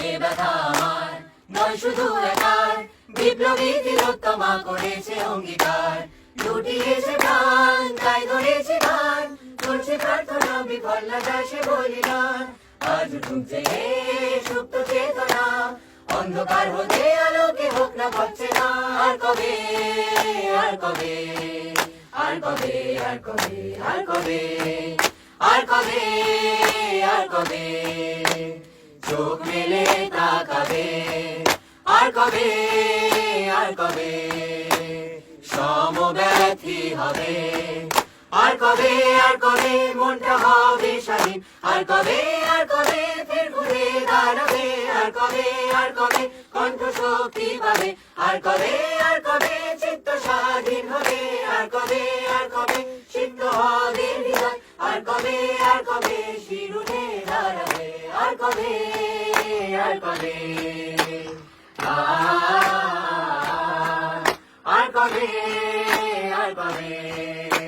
এ ব্যথা আমার নয় শুধু একার, বিপ্লবী তিলোত্তমা করেছে অঙ্গীকার। লুটিয়েছে প্রাণ তাই ধরেছে গান, করছে প্রার্থনা বিফল না যায় সে বলিদান। আজ ঢুকছে সুপ্ত চেতনা, অন্ধকার হতে আলোকে হোক না পাচ্ছে না। আর কবে আর কবে আর কবে আর কবে আর কবে আর কবে আর কবে চোখ মেলে তাকাবে। আর কবে আর কবে সমব্যথী হবে। আর কবে মনটা হবে স্বাধীন। আর কবে ফের ঘুরে দাঁড়াবে। আর কবে কণ্ঠ শক্তি পাবে। আর কবে চিত্ত স্বাধীন হবে। আর কবে সিদ্ধ হবে হৃদয়। আর কবে শিরুনে দাঁড়াবে। আর কবে আর কবে আর কবে